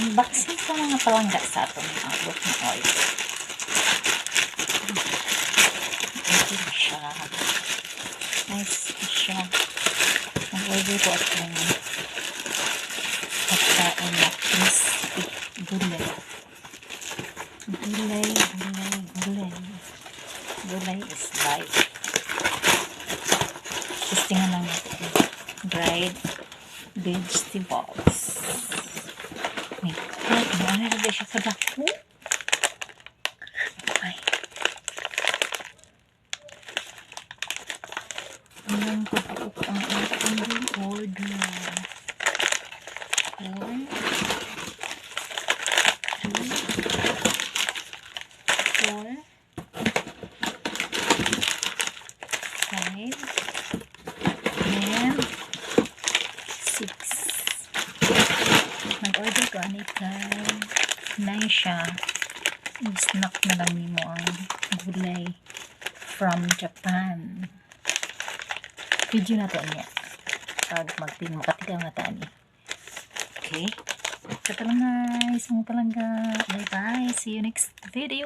unboxing ko mga palangga sa atong outlook na oil. Ito na siya. Nice siya. Mag-order ko atong pagkain na crispy gulay. Gulay is life. Testingan lang natin. Dried vegetables. Ano na siya kadako? Ay. Ayan ko po ang aking order. 4, 5, and 6. Nag-order ko anikan. Nice siya. I-snack na lang mo ang gulay from Japan. Video na to niya. Pag makatigaw na taan eh. Okay. Ito lang guys. Ang palangga. Bye bye. See you next video.